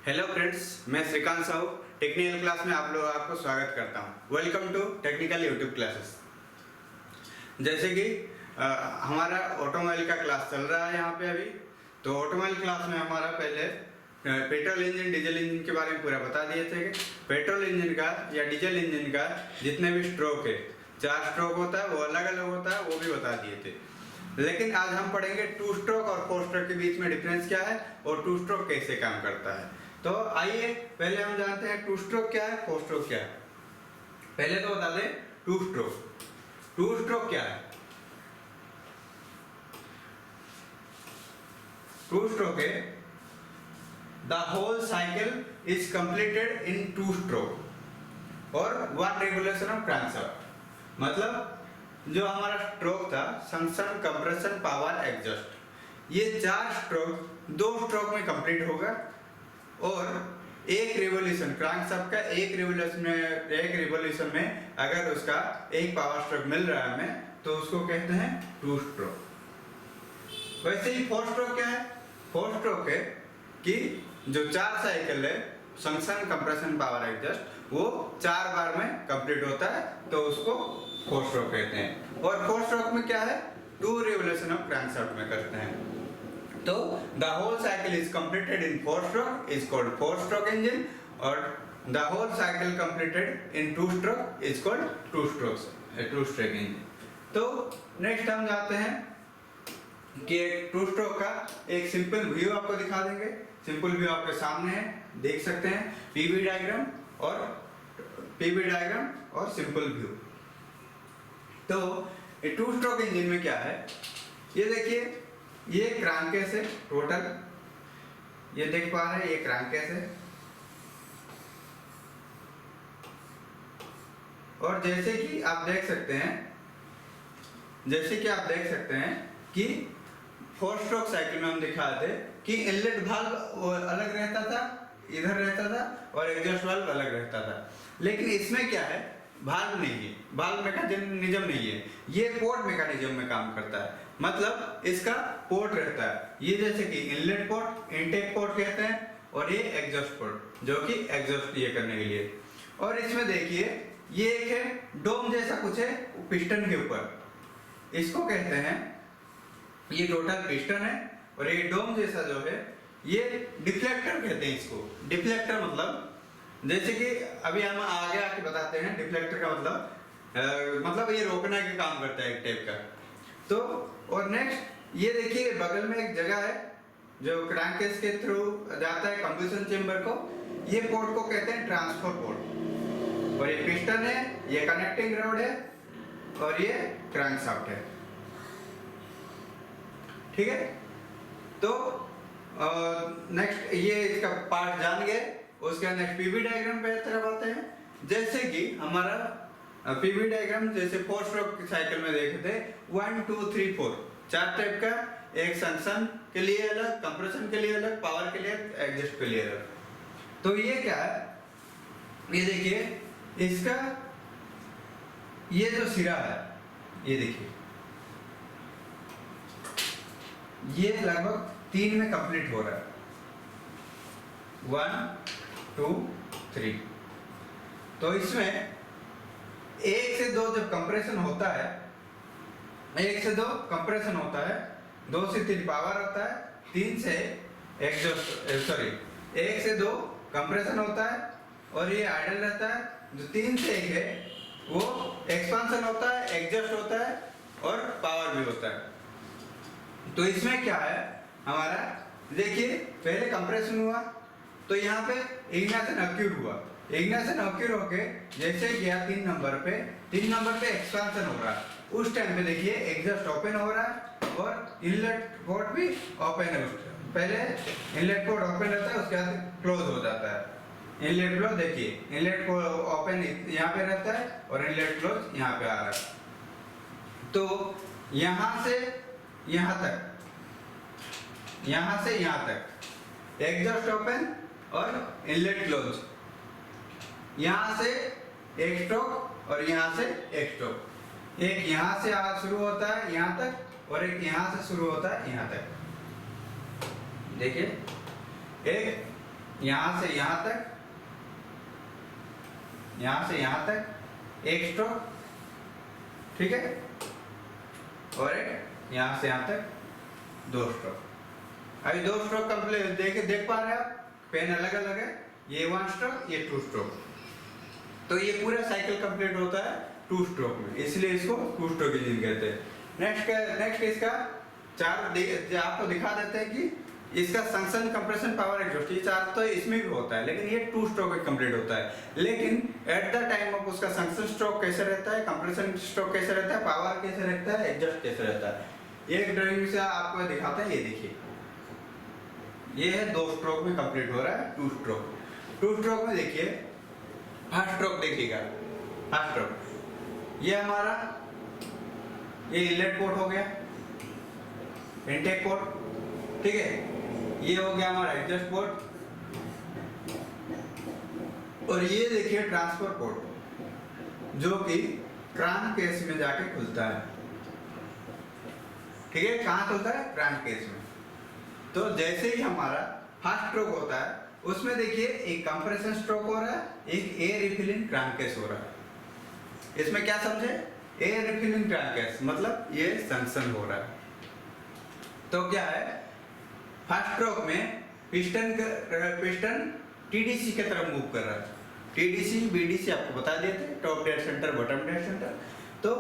Hello friends, मैं Shrikant Sahu technical class में आप लोगों आपको स्वागत करता हूं। Welcome to technical YouTube classes. जैसे कि हमारा ऑटोमोबाइल का क्लास चल रहा है यहाँ पे अभी। तो ऑटोमोबाइल क्लास में हमारा पहले पेट्रोल इंजन डीजल इंजन के बारे में पूरा बता दिए थे कि पेट्रोल इंजन का या डीजल इंजन का जितने भी स्ट्रोक है, 4 स्ट्रोक होता है, वो अलग अलग होता है, वो भी बता दिए थे। लेकिन आज हम पढ़ेंगे 2 स्ट्रोक और 4 स्ट्रोक के बीच में डिफरेंस क्या है और 2 स्ट्रोक कैसे काम करता है। तो आइए पहले हम जानते हैं 2 स्ट्रोक क्या है, 4 स्ट्रोक क्या है। पहले तो बता दें 2 स्ट्रोक। 2 स्ट्रोक क्या है? 2 स्ट्रोक है the whole cycle is completed in 2 stroke और 1 रेवोल्यूशन ऑफ क्रैंकशाफ्ट। मतलब जो हमारा स्ट्रोक था, सक्शन, कंप्रेशन, पावर, एग्जॉस्ट, ये 4 स्ट्रोक 2 स्ट्रोक में कंप्लीट होगा और एक रिवॉल्यूशन क्रैंकशाफ्ट का एक रिवॉल्यूशन में अगर उसका एक पावर स्ट्रोक मिल रहा है हमें, तो उसको कहते हैं 2 स्ट्रोक। वैसे ही 4 स्ट्रोक क्या है? 4 स्ट्रोक है कि जो 4 साइकिल है, सक्शन, कंप्रेशन, पावर, एग्जॉस्ट, वो 4 बार में कंप्लीट होता है, तो उसको 4 स्ट्रोक कहते हैं। और 4 स्ट्रोक में क्या है? 2 रिवॉल्यूशन ऑफ क्रैंकशाफ्ट में करते हैं। तो the whole cycle is completed in 4 stroke is called 4 stroke engine और the whole cycle completed in 2 stroke is called 2 stroke engine. तो नेक्स्ट हम जाते हैं कि 2 स्ट्रोक का एक सिंपल व्यू आपको दिखा देंगे। सिंपल व्यू आपके सामने है, देख सकते हैं, पीवी डायग्राम और सिंपल व्यू। तो 2 स्ट्रोक इंजन में क्या है, ये देखिए, ये क्रैंककेस है टोटल, ये देख पा रहे हैं, ये क्रैंककेस है। और जैसे कि आप देख सकते हैं कि 4 स्ट्रोक साइकिल में हम दिखाए थे कि इनलेट वाल्व अलग रहता था, इधर रहता था, और एग्जॉस्ट वाल्व अलग रहता था। लेकिन इसमें क्या है, वाल्व नहीं है, वाल्व मैकेनिज्म नहीं है, ये पोर्ट मैकेनिज्म में काम करता है। मतलब इसका पोर्ट रहता है, ये जैसे कि इनलेट पोर्ट, इनटेक पोर्ट कहते हैं, और ये एग्जॉस्ट पोर्ट जो कि एग्जॉस्ट ये करने के लिए। और इसमें देखिए, ये एक है डोम जैसा कुछ है पिस्टन के ऊपर, इसको कहते हैं, ये टोटल पिस्टन है, और ये डोम जैसा जो है ये डिफ्लेक्टर कहते हैं इसको। डिफ्लेक्टर मतलब जैसे कि अभी हम आगे आके बताते हैं डिफ्लेक्टर का मतलब ये रोकने का काम करता है एक टाइप का। तो और नेक्स्ट ये देखिए, बगल में एक जगह है जो क्रैंककेस के थ्रू जाता है कंबशन चेंबर को, ये पोर्ट को कहते हैं ट्रांसफर पोर्ट। और ये पिस्टन है, ये कनेक्टिंग रोड है, और ये क्रैंकशाफ्ट है। ठीक है, तो नेक्स्ट ये इसका पार्ट जान गए। उसके नेक्स्ट पीवी डायग्राम पे तरफ आते हैं। जैसे कि हमारा पीवी डायग्राम जैसे 4 स्ट्रोक साइकिल में देखे थे, 1 2 3 4 4 टाइप का, एक सक्शन के लिए अलग, कंप्रेशन के लिए अलग, पावर के लिए, एग्जॉस्ट के लिए अलग। तो ये क्या है, ये देखिए, इसका ये जो सिरा है, ये देखिए, ये लगभग 3 में कंप्लीट हो रहा है, 1 2 3। तो इसमें 1 से 2 जब कंप्रेशन होता है, 1 से 2 कंप्रेशन होता है, 2 से 3 पावर होता है, 3 से एग्जॉस्ट, 1 से 2 कंप्रेशन होता है, और ये आइडल रहता है। जो 3 से 1 है वो एक्सपांशन होता है, एग्जॉस्ट होता है, और पावर भी होता है। तो इसमें क्या है हमारा, देखिए, पहले कंप्रेशन हुआ तो यहाँ पे इग्निशन ऑक्यूर हुआ, इग्निशन ऑक्यूर होके जैसे गया 3 नंबर पे एक्सपांशन हो रहा है। उस टाइम पे देखिए एग्जॉस्ट ओपन हो रहा है और इनलेट पोर्ट भी ओपन है। पहले इनलेट पोर्ट ओपन रहता है, उसके बाद क्लोज हो जाता है। इनलेट क्लोज, देखिए, इनलेट ओपन यहाँ पे रहता है और इनलेट क्लोज यहाँ पे आ रहा है। तो यहाँ से यहाँ तक एग्जॉस्ट ओपन और इनलेट क्लोज, यहाँ से एक स्ट्रोक और यहाँ से एक स्ट्रोक, एक यहाँ से शुरू होता है यहाँ तक, और एक यहाँ से शुरू होता है यहाँ तक। देखिए, एक यहां से यहां तक, यहां से यहां तक एक स्ट्रोक, ठीक है, और एक यहां से यहां तक दो स्ट्रोक। अभी दो स्ट्रोक कंप्लीट देख पा रहे हैं आप, पेन अलग अलग है, ये वन स्ट्रोक, ये टू स्ट्रोक। तो ये पूरा साइकिल कंप्लीट होता है टू स्ट्रोक में, इसलिए इसको टू स्ट्रोक इंजन कहते हैं। नेक्स्ट इसका आपको दिखा देते हैं कि इसका सक्शन कंप्रेशन पावर एग्जॉस्ट, ये चार तो इसमें भी होता है, लेकिन ये टू स्ट्रोक में कंप्लीट होता है। लेकिन एट द टाइम ऑफ उसका सक्शन स्ट्रोक कैसे रहता है, कंप्रेशन स्ट्रोक कैसे रहता है, पावर कैसे रहता है, एग्जॉस्ट कैसे रहता है, एक ड्राइंग से आपको दिखाते हैं। ये देखिए, ये है दो स्ट्रोक में कंप्लीट हो रहा है टू स्ट्रोक। टू स्ट्रोक में देखिए, फर्स्ट स्ट्रोक देखिएगा, फर्स्ट स्ट्रोक ये हमारा ये इनलेट पोर्ट हो गया, इनटेक पोर्ट, ठीक है, ये हो गया हमारा एग्जॉस्ट पोर्ट, और ये देखिए ट्रांसफर पोर्ट जो कि क्रैंक केस में जाके खुलता है, ठीक है, कहाँ खुलता है, क्रैंक केस में। तो जैसे ही हमारा फर्स्ट स्ट्रोक होता है उसमें देखिए एक कंप्रेशन स्ट्रोक हो रहा है, एक एयर रिफिलिंग क्रैंक केस हो रहा है। इसमें क्या समझे, एयर रिफिलिंग क्रैंक केस मतलब ये सक्शन हो रहा है। तो क्या है, फर्स्ट स्ट्रोक में पिस्टन टीडीसी की तरफ मूव कर रहा है, टीडीसी बीडीसी आपको बता दिए थे, top dead centre bottom dead centre. तो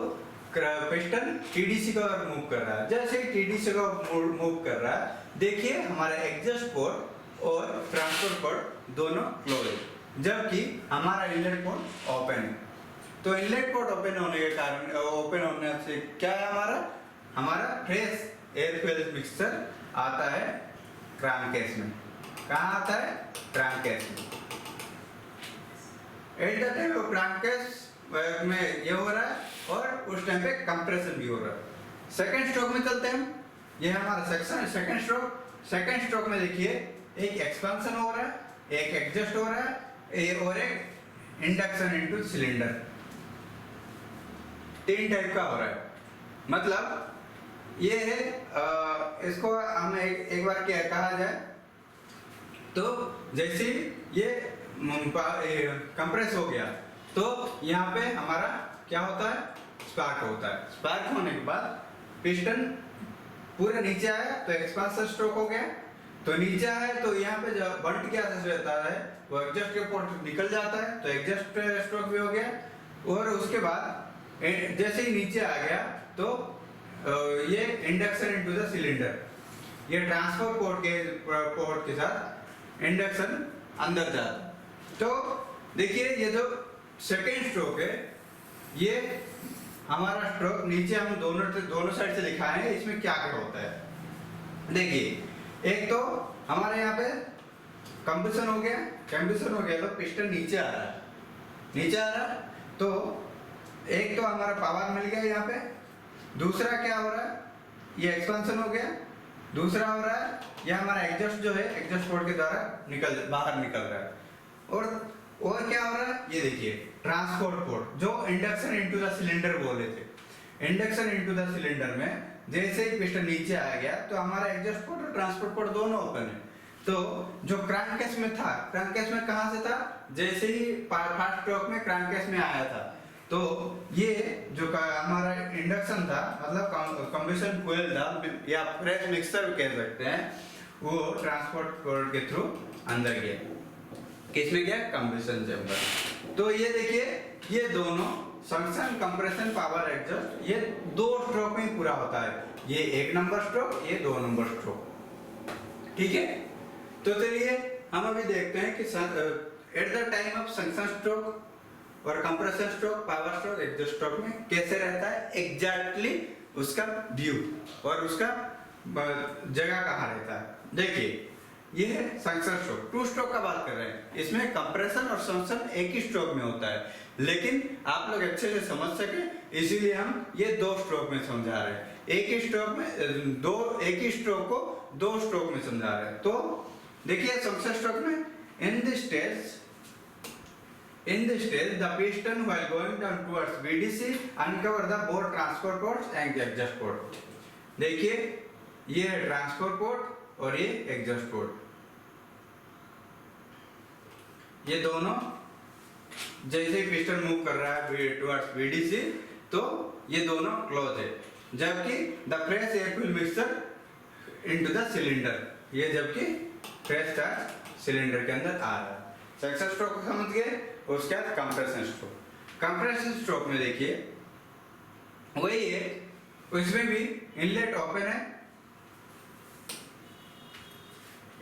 पिस्टन टीडीसी का मूव कर रहा है, जैसे ही टीडीसी का मूव कर रहा है, देखिए हमारा एग्जॉस्ट पोर्ट और ट्रांसफर पोर्ट दोनों क्लोज है, जबकि हमारा इनलेट पोर्ट ओपन है। तो इनलेट पोर्ट ओपन होने के कारण, ओपन होने से क्या है, हमारा फ्रेश एयर फ्यूल मिक्सचर आता है क्रैंक केस में। कहाँ आता है, क्रैंक केस में। Eight the time of crank case में ये हो रहा है, और उस टाइम पे कंप्रेशन भी हो रहा है। सेकंड स्ट्रोक में चलते हैं, ये हमारा section second stroke. Second stroke में देखिए एक एक्सपेंशन हो रहा है, एक एग्जॉस्ट हो रहा है, और एक इंडक्शन इनटू सिलेंडर। तीन टाइप का हो रहा है। मतलब ये है, इसको हम एक बार क्या कहा जाए तो, जैसे ये कंप्रेस हो गया तो यहाँ पे हमारा क्या होता है, स्पार्क होता है। स्पार्क होने के बाद पिस्टन पूरे नीचे आया तो एक्सपांशन स्ट्रोक हो गया, तो नीचे आया तो यहाँ पे जो बंट गैस रहता है वो एग्जॉस्ट के पोर्ट निकल जाता है, तो एग्जॉस्ट स्ट्रोक भी हो गया। और उसके बाद जैसे ही नीचे आ गया तो ये इंडक्शन इनटू द सिलेंडर, ये ट्रांसफर पोर्ट के साथ इंडक्शन अंदर जाता है। तो देखिए ये जो सेकेंड स्ट्रोक है, ये हमारा स्ट्रोक नीचे हम दोनों साइड से दिखाए हैं, इसमें क्या क्या होता है। देखिए एक तो हमारे यहाँ पे कंप्रेशन हो गया तो पिस्टन नीचे आ रहा है, तो एक तो हमारा पावर मिल गया यहाँ पे। दूसरा क्या हो रहा है, ये एक्सपेंशन हो गया। दूसरा हो रहा है ये हमारा एग्जॉस्ट जो है, एग्जॉस्ट पोर्ट के द्वारा बाहर निकल रहा है। और क्या हो रहा है, ये देखिए ट्रांसपोर्ट पोर्ट जो इंडक्शन इनटू द सिलेंडर बोले थे। इंडक्शन इनटू द सिलेंडर में जैसे ही पिस्टन नीचे आ गया तो हमारा एग्जॉस्ट पोर्ट और ट्रांसपोर्ट पोर्ट दोनों ओपन है। तो जो क्रैंक केस में था, क्रैंक केस में कहां से था, जैसे ही फर्स्ट स्ट्रोक में क्रैंक केस में आया था, तो ये जो हमारा इंडक्शन था, मतलब कंबशन फ्यूल था या फ्रेश मिक्सर कह सकते हैं, वो ट्रांसपोर्ट पोर्ट के थ्रू अंदर गया। किसमें गया, कंबशन चेंबर। तो ये देखिए ये दोनों सक्शन कंप्रेशन पावर एग्जॉस्ट, ये दो स्ट्रोक में पूरा होता है। ये एक नंबर स्ट्रोक, ये दो नंबर स्ट्रोक, ठीक है। तो चलिए हम अभी देखते हैं कि at the time of suction stroke और compression stroke, power stroke, exhaust stroke में कैसे रहता है एग्जैक्टली उसका व्यू और उसका जगह कहाँ रहता है। देखिए ये है सक्शन स्ट्रोक, टू स्ट्रोक का बात कर रहे हैं, इसमें कंप्रेशन और सक्शन एक ही स्ट्रोक में होता है, लेकिन आप लोग अच्छे से समझ सके इसीलिए हम ये दो स्ट्रोक में समझा रहे हैं। एक ही स्ट्रोक में एक ही स्ट्रोक को दो स्ट्रोक में समझा रहे हैं। तो देखिए सक्शन स्ट्रोक में in this stage the piston while going down towards BDC uncover the both transfer ports and exhaust port। देखिए ये है ट्रांसफर पोर्ट और ये एग्जॉस्ट पोर्ट, ये दोनों जैसे ही पिस्टन मूव कर रहा है टुवर्ड्स VDC तो ये दोनों क्लोज है, जबकि the fresh air fuel mixture into the cylinder, ये जबकि फ्रेश चार्ज सिलेंडर के अंदर आ रहा है। सक्सेस स्ट्रोक को समझ गए। उसके बाद कंप्रेशन स्ट्रोक। कंप्रेशन स्ट्रोक में देखिए वही है, उसमें भी इनलेट ओपन है,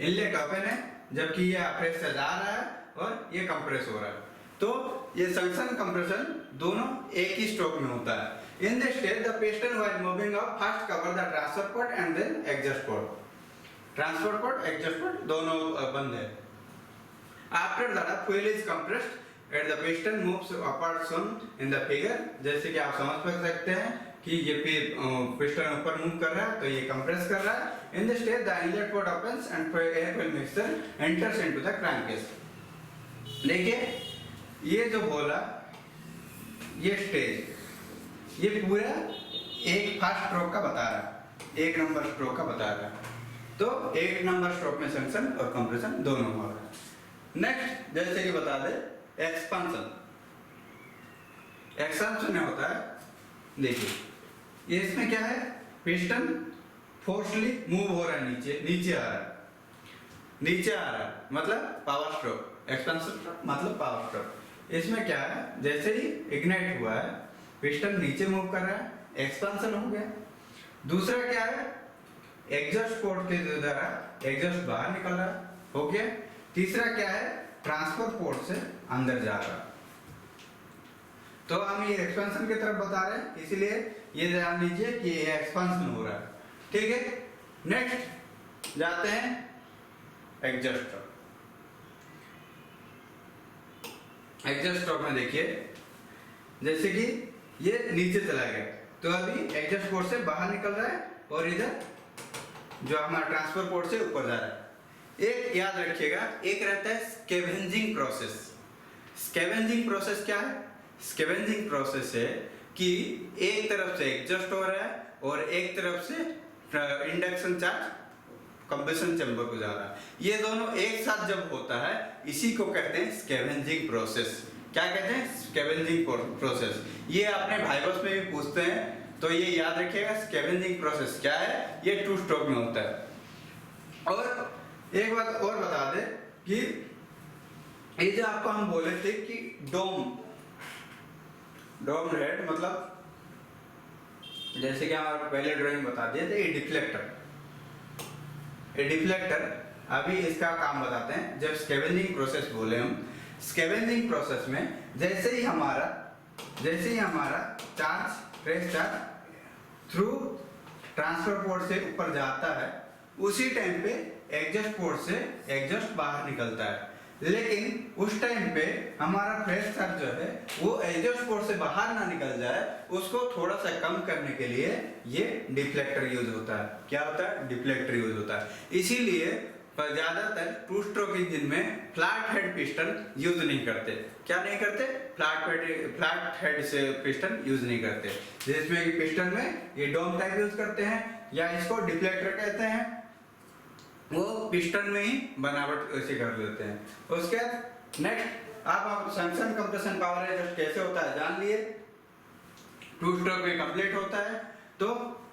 इनलेट ओपन है, जबकि ये फ्रेश चार्ज आ रहा है और ये कंप्रेस हो रहा है। तो ये सक्शन कंप्रेशन दोनों एक ही स्ट्रोक में होता है। In this stage the piston while moving up first cover the transfer port and then exhaust port. Transfer port exhaust port दोनों बंद है। After that fuel is compressed at the piston moves upward shown in the figure. जैसे कि आप समझ सकते हैं कि ये पिस्टन ऊपर मूव कर रहा है तो ये कंप्रेस कर रहा है। In this stage the inlet port opens and air fuel mixture enters into the crankcase. देखिए ये जो बोला ये स्टेज ये पूरा एक फर्स्ट स्ट्रोक का बता रहा है, एक नंबर स्ट्रोक का बता रहा है। तो एक नंबर स्ट्रोक में सक्शन और कंप्रेशन दोनों हो रहा है। नेक्स्ट जैसे कि बता दे एक्सपांशन। एक्सपांशन में होता है, देखिए ये इसमें क्या है, पिस्टन फोर्सली मूव हो रहा है, नीचे आ रहा है, नीचे आ रहा है मतलब पावर स्ट्रोक। एक्सपांशन मतलब पावर स्ट्रोक। इसमें क्या है, जैसे ही इग्नाइट हुआ है पिस्टन नीचे मूव कर रहा है, एक्सपांशन हो गया। दूसरा क्या है, एग्जॉस्ट पोर्ट के द्वारा एग्जॉस्ट बाहर निकल रहा है, हो गया। तीसरा क्या है, ट्रांसफर पोर्ट से अंदर जा रहा है। तो हम ये एक्सपेंशन की तरफ बता रहे हैं, इसलिए ये ध्यान दीजिए कि ये एक्सपेंशन हो रहा है। ठीक है, नेक्स्ट जाते हैं एग्जॉस्ट। एग्जॉस्ट स्ट्रोक में देखिए जैसे कि ये नीचे चला गया तो अभी एग्जॉस्ट पोर्ट से बाहर निकल रहा है और इधर जो हमारा ट्रांसफर पोर्ट से ऊपर जा रहा है। एक याद रखिएगा, एक रहता है स्कैवेंजिंग प्रोसेस। स्कैवेंजिंग प्रोसेस क्या है, स्कैवेंजिंग प्रोसेस है कि एक तरफ से एग्जॉस्ट हो रहा है और एक तरफ से इंडक्शन चार्ज कंबशन चैम्बर को जा रहा है। ये दोनों एक साथ जब होता है इसी को कहते हैं स्कैवेंजिंग प्रोसेस। क्या कहते हैं, स्कैवेंजिंग प्रोसेस। ये अपने वाइवास में भी पूछते हैं तो ये याद रखिएगा स्कैवेंजिंग प्रोसेस क्या है, ये 2 स्ट्रोक में होता है। और एक बात और बता दे कि ये जो आपको हम बोले थे कि डोम हेड मतलब जैसे कि हमारे पहले ड्राइंग बता दिए थे, ये डिफ्लेक्टर। ये डिफ्लेक्टर अभी इसका काम बताते हैं। जब स्कैवेंजिंग प्रोसेस बोले हम, स्कैवेंजिंग प्रोसेस में जैसे ही हमारा charge fresh charge through transfer port से ऊपर जाता है, उसी टाइम पे एग्जॉस्ट पोर्ट से एग्जॉस्ट बाहर निकलता है। लेकिन उस टाइम पे हमारा फ्रेश चार्ज जो है वो एग्जॉस्ट पोर्ट से बाहर ना निकल जाए, उसको थोड़ा सा कम करने के लिए ये डिफ्लेक्टर यूज होता है। क्या होता है, डिफ्लेक्टर यूज होता है। इसीलिए ज्यादातर 2 स्ट्रोक इंजन में फ्लैट हेड पिस्टन यूज नहीं करते। क्या नहीं करते, फ्लैट हेड से पिस्टन यूज नहीं करते। जिसमें कि पिस्टन में ये डोम टाइप यूज करते हैं या इसको डिफ्लेक्टर कहते हैं, वो पिस्टन में ही बनावट ऐसे कर लेते हैं। उसके बाद नेक्स्ट आप सक्शन कंप्रेशन पावर एडजस्ट कैसे होता है जान लिए। 2 स्ट्रोक में कंप्लीट होता है। तो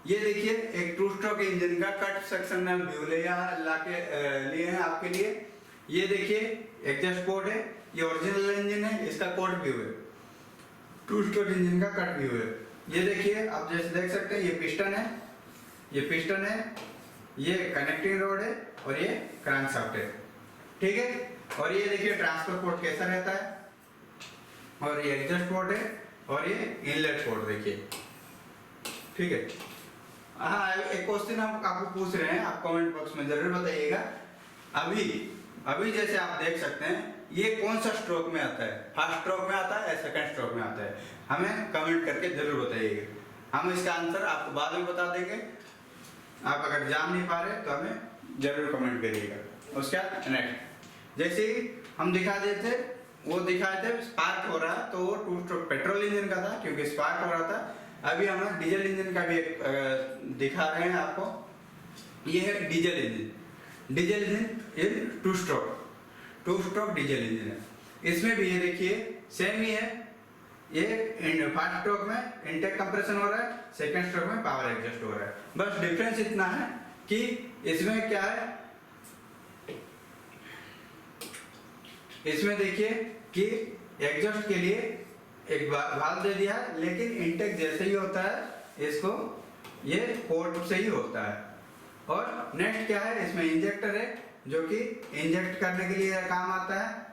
ये देखिए एक 2 स्ट्रोक इंजन का कट सेक्शन में व्यू लिए हैं आपके लिए। ये देखिए एग्जॉस्ट पोर्ट है, ये ओरिजिनल इंजन है, इसका कोड व्यू है। 2 स्ट्रोक इंजन का कट व्यू है। ये देखिए आप जैसे देख सकते हैं, ये पिस्टन है, ये पिस्टन है, ये कनेक्टिंग रोड है और ये क्रैंकशाफ्ट है। ठीक है, और ये देखिए ट्रांसफर पोर्ट कैसा रहता है, और ये एग्जॉस्ट पोर्ट है और ये इनलेट पोर्ट देखिए। ठीक है, हाँ एक क्वेश्चन हम आपको पूछ रहे हैं, आप कमेंट बॉक्स में जरूर बताइएगा। अभी जैसे आप देख सकते हैं ये कौन सा स्ट्रोक में आता है, फर्स्ट स्ट्रोक में आता है या सेकंड स्ट्रोक में आता है, हमें कमेंट करके जरूर बताइएगा। हम इसका आंसर आपको बाद में बता देंगे। आप अगर जान नहीं पा रहे तो हमें जरूर कमेंट करिएगा। उसके बाद नेक्स्ट जैसे ही हम दिखा देते वो दिखाए थे स्पार्क हो रहा तो वो 2 स्ट्रोक पेट्रोल इंजन का था क्योंकि स्पार्क हो रहा था। अभी हम डीजल इंजन का भी एक दिखा रहे हैं आपको। ये है डीजल इंजन। डीजल इंजन इन 2 स्ट्रोक डीजल इंजन है। इसमें भी ये देखिए सेम ही है, ये फर्स्ट स्ट्रोक में इनटेक कंप्रेशन हो रहा है, सेकंड स्ट्रोक में पावर एडजस्ट हो रहा है। बस डिफरेंस इतना है कि इसमें क्या है, इसमें देखिए कि एग्जॉस्ट के लिए एक वाल्व दे दिया है, लेकिन इनटेक जैसे ही होता है इसको ये पोर्ट से ही होता है। और नेक्स्ट क्या है, इसमें इंजेक्टर है जो कि इंजेक्ट करने के लिए काम आता है,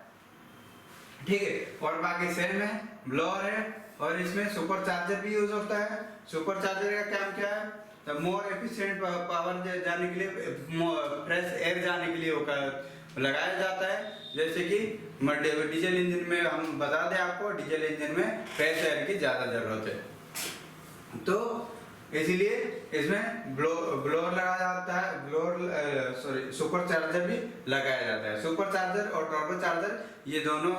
ठीक है। और बाकी सेम है, ब्लोअर है, और इसमें सुपर चार्जर भी यूज होता है। सुपर चार्जर का काम क्या है, तो मोर एफिशिएंट पावर जाने के लिए, फ्रेश एयर जाने के लिए लगाया जाता है। जैसे कि डीजल इंजन में हम बता दें आपको, डीजल इंजन में फ्रेश एयर की ज़्यादा जरूरत है, तो इसीलिए इसमें ब्लोअर लगाया जाता है, सुपर चार्जर भी लगाया जाता है। सुपर चार्जर और टर्बो चार्जर ये दोनों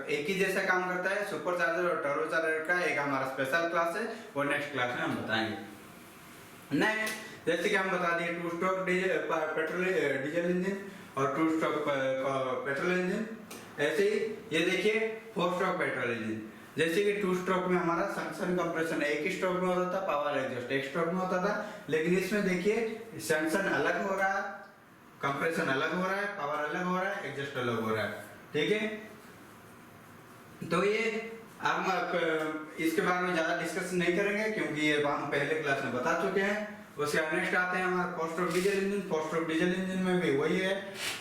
एक ही जैसा काम करता है। सुपर चार्जर और टर्बो चार्जर का एक हमारा स्पेशल क्लास है, वो नेक्स्ट क्लास में हम बताएंगे। नेक्स्ट जैसे कि हम बता दिए टू स्ट्रोक डीजल इंजन और टू स्ट्रोक पेट्रोल इंजन, ऐसे ही ये देखिए फोर स्ट्रोक पेट्रोल इंजन। जैसे कि टू स्ट्रोक में हमारा सक्शन कंप्रेशन एक ही स्ट्रोक में होता था, पावर एग्जॉस्ट एक स्ट्रोक में होता था, लेकिन इसमें देखिए सक्शन अलग हो रहा है, कंप्रेशन अलग हो रहा है, पावर अलग हो रहा है, एग्जॉस्ट अलग हो रहा है, ठीक है। तो ये हम इसके बारे में ज्यादा डिस्कस नहीं करेंगे क्योंकि ये हम पहले क्लास में बता चुके हैं। उसके नेक्स्ट आते हैं हमारा four stroke diesel engine. Four stroke diesel engine में भी वही है,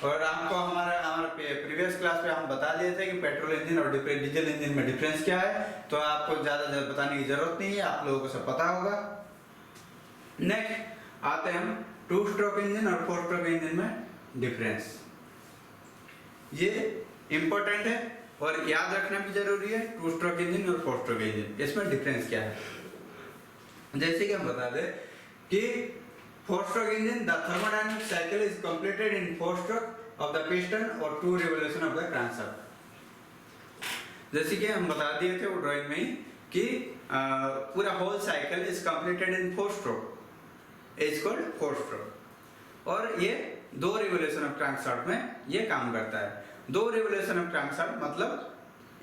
और आपको हमारे प्रीवियस क्लास पे हम बता दिए थे कि पेट्रोल इंजन और डीजल इंजन में डिफरेंस क्या है, तो आपको ज्यादा बताने की जरूरत नहीं है, आप लोगों को सब पता होगा। नेक्स्ट आते हैं हम टू स्ट्रोक इंजन और फोर स्ट्रोक इंजन में डिफरेंस। ये इंपॉर्टेंट है और याद रखना भी जरूरी है, टू स्ट्रोक इंजन और फोर स्ट्रोक इंजन, इसमें डिफरेंस क्या है। जैसे कि हम बता दें कि four stroke engine, the thermodynamic cycle is completed in four stroke of the piston और two revolution of the crankshaft. जैसे कि हम बता दिए थे वो ड्राइंग में ही कि पूरा whole cycle is completed in four stroke, is called four stroke, और ये दो रिवोल्यूशन ऑफ क्रैंकशाफ्ट में ये काम करता है। दो रिवोल्यूशन ऑफ क्रैंकशाफ्ट मतलब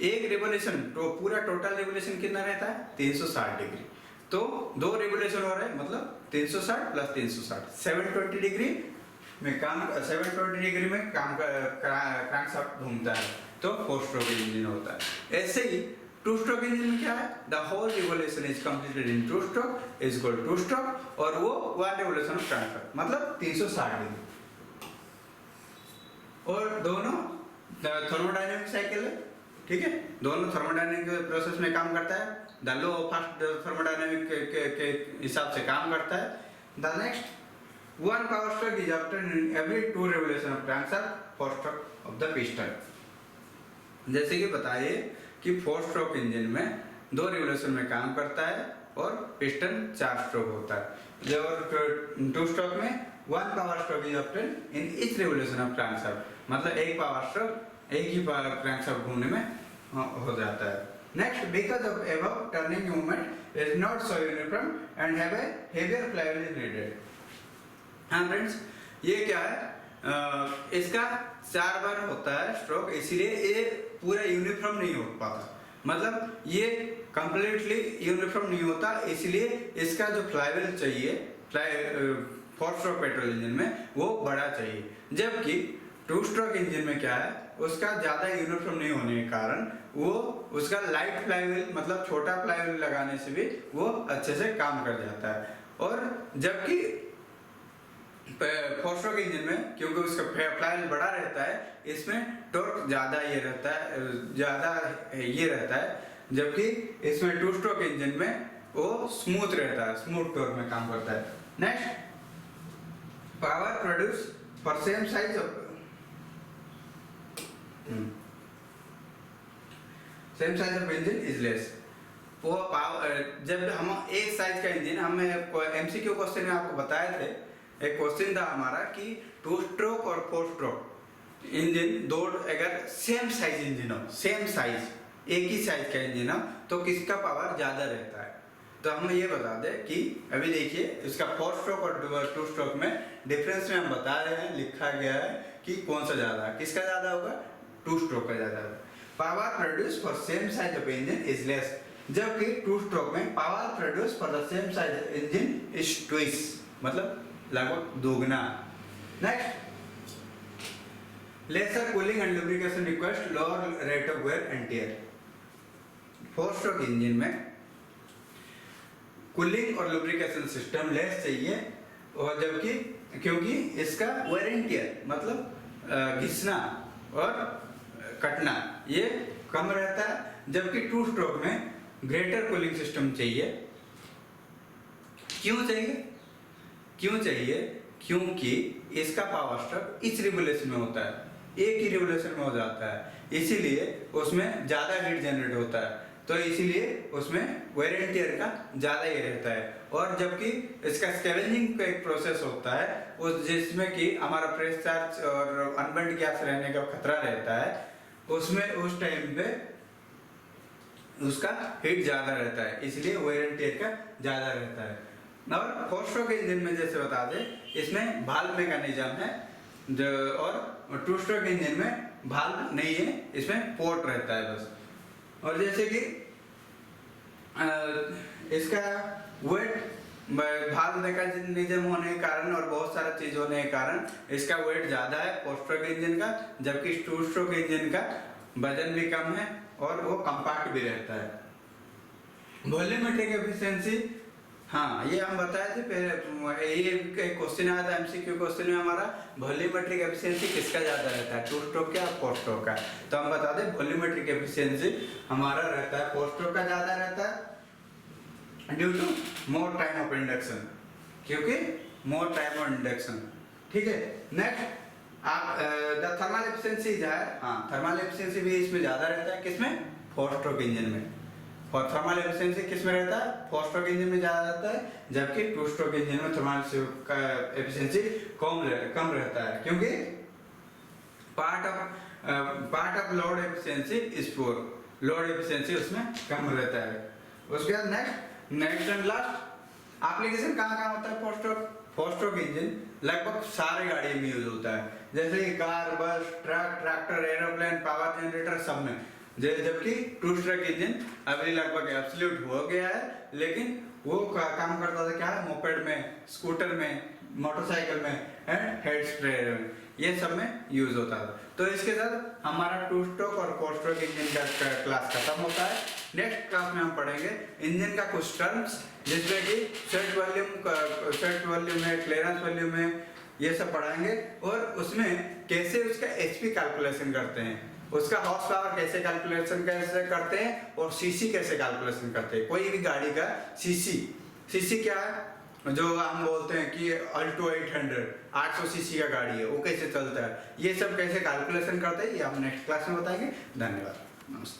एक रिवोल्यूशन, तो पूरा टोटल रिवोल्यूशन कितना रहता है 360 डिग्री, तो दो रिवोल्यूशन हो रहे हैं मतलब 360 प्लस 360 720 डिग्री में काम, 720 डिग्री में काम क्रैंकशाफ्ट घूमता है, तो फोर स्ट्रोक इंजन होता है। ऐसे ही टू स्ट्रोक इंजन में क्या है, the whole revolution is completed in two stroke is called two stroke, और वो वन रिवोल्यूशन ऑफ क्रैंकशाफ्ट मतलब 360 डिग्री। और दोनों थर्मोडायनामिक साइकिल है, ठीक है, दोनों थर्मोडायनामिक प्रोसेस में काम करता है। The law of first thermodynamic के हिसाब से काम करता है। The next one power stroke is obtained in every two revolution of crankshaft four stroke of the piston. जैसे कि बताइए कि फोर स्ट्रोक इंजन में दो रिवोल्यूशन में काम करता है और पिस्टन 4 स्ट्रोक होता है। जब टू स्ट्रोक में one power stroke is obtained in each revolution of crankshaft, मतलब एक पावर स्ट्रोक एक ही क्रैंकशाफ्ट घूमने में हो जाता है। Next, because of above turning movement is not so uniform and have a heavier flywheel is needed. हाँ फ्रेंड्स, ये क्या है, इसका 4 बार होता है स्ट्रोक, इसलिए ये पूरा यूनिफॉर्म नहीं हो पाता, मतलब ये कंप्लीटली यूनिफॉर्म नहीं होता, इसलिए इसका जो फ्लाईव्हील चाहिए फोर स्ट्रोक पेट्रोल इंजन में वो बड़ा चाहिए। जबकि टू स्ट्रोक इंजन में क्या है, उसका ज्यादा यूनिफॉर्म नहीं होने के कारण वो उसका लाइट फ्लाईव्हील मतलब छोटा फ्लाईव्हील लगाने से भी वो अच्छे से काम कर जाता है। और जबकि फोर स्ट्रोक इंजन में क्योंकि उसका फ्लाईव्हील बड़ा रहता है, इसमें टॉर्क ज्यादा ये रहता है, जबकि इसमें टू स्ट्रोक इंजन में वो स्मूथ रहता है, स्मूथ टॉर्क में काम करता है। Next, power produce for same size of same size of engine is less. वो जब हम एक साइज का इंजन, हमें एमसीक्यू क्वेश्चन में आपको बताए थे, एक क्वेश्चन था हमारा कि टू स्ट्रोक और फोर स्ट्रोक इंजन दो अगर सेम साइज इंजन हो, सेम साइज एक ही साइज का इंजन हो, तो किसका पावर ज्यादा रहता है। तो हम ये बता दें कि अभी देखिए इसका फोर स्ट्रोक और टू स्ट्रोक में डिफरेंस में हम बता रहे हैं, लिखा गया है कि कौन सा ज्यादा है, किसका ज्यादा होगा, टू स्ट्रोक का ज्यादा है। Power produce for same size of engine is less, जबकि टू स्ट्रोक में power produce for the same size engine is twice, मतलब लगभग दोगुना। Next, lesser cooling and lubrication request lower rate of wear and tear. 4 stroke engine में cooling और lubrication system less चाहिए, और जबकि क्योंकि इसका वेयर एंड टियर मतलब घिसना और कटना ये कम रहता है, जबकि टू स्ट्रोक में ग्रेटर कूलिंग सिस्टम चाहिए। क्यों चाहिए? क्योंकि इसका पावर स्ट्रोक इस रिवोल्यूशन में होता है, एक ही रिवोल्यूशन में हो जाता है, इसीलिए उसमें ज्यादा हीट जनरेट होता है, तो इसीलिए उसमें वेयर एंड टियर का ज्यादा ही रहता है। और जबकि इसका स्कैवेंजिंग का एक प्रोसेस होता है उस जिसमें कि हमारा प्रेस चार्ज और अनबर्न्ड गैस रहने का खतरा रहता है, उसमें उस टाइम पे उसका हीट ज्यादा रहता है, इसलिए वेयर एंड टियर का ज्यादा रहता है। और 4 स्ट्रोक इंजन में जैसे बता दें, इसमें भाल्व मैकेनिज्म है और टू स्ट्रोक इंजन में भाल्व नहीं है, इसमें पोर्ट रहता है बस। और जैसे कि इसका वेट भाल्व मैकेनिज्म होने के कारण और बहुत सारा चीज होने के कारण इसका वेट ज्यादा है 4 स्ट्रोक इंजन का, जबकि टू स्ट्रोक इंजन का वजन भी कम है और वो कंपैक्ट भी रहता है। वॉल्यूमेट्रिक एफिशिएंसी, हाँ ये हम बताए थे पहले, ये क्वेश्चन आया था एमसीक्यू क्वेश्चन में हमारा, वॉल्यूमेट्रिक एफिशिएंसी किसका ज्यादा रहता है, टू स्ट्रोक का 4 स्ट्रोक का। तो हम बता दें वॉल्यूमेट्रिक एफिशिएंसी हमारा रहता है 4 स्ट्रोक का ज्यादा रहता है due to more time of induction, क्योंकि मोर टाइम ऑफ इंडक्शन। ठीक है, नेक्स्ट आप द थर्मल एफिशिएंसी जो है, हाँ थर्मल एफिशिएंसी भी इसमें ज्यादा रहता है, किसमें 4 स्ट्रोक इंजन में। और थर्मल एफिशिएंसी किस में रहता है, 4 स्ट्रोक इंजन में ज्यादा रहता है, जबकि 2 स्ट्रोक इंजन में थर्मल का एफिशिएंसी कम रहता है, क्योंकि part of load efficiency is poor, load efficiency उसमें कम रहता है। उसके बाद नेक्स्ट एंड लास्ट एप्लीकेशन कहाँ होता है 4 स्ट्रोक इंजन लगभग सारे गाड़ी में यूज होता है, जैसे कि कार, बस, truck, tractor, aeroplane, power generator सब में। जबकि 2 स्ट्रोक इंजन अभी लगभग एब्सोल्यूट हो गया है, लेकिन वो काम करता था क्या है, मोपेड में, स्कूटर में, मोटरसाइकिल में एंड हेड स्प्रेयर में, ये सब में यूज होता था। तो इसके साथ हमारा 2 स्ट्रोक और 4 स्ट्रोक इंजन का क्लास खत्म होता है। नेक्स्ट क्लास में हम पढ़ेंगे इंजन का कुछ टर्म्स, जिसमें कि सेट वॉल्यूम है, क्लियरेंस वॉल्यूम है, ये सब पढ़ाएंगे, और उसमें कैसे उसका एचपी कैलकुलेशन करते हैं, उसका हॉर्स पावर कैसे कैलकुलेशन करते हैं, और सीसी कैसे कैलकुलेशन करते हैं। कोई भी गाड़ी का सीसी क्या है, जो हम बोलते हैं कि अल्टो 800 सीसी का गाड़ी है, वो कैसे चलता है, ये सब कैसे कैलकुलेशन करते हैं, ये हम नेक्स्ट क्लास में बताएंगे। धन्यवाद, नमस्कार।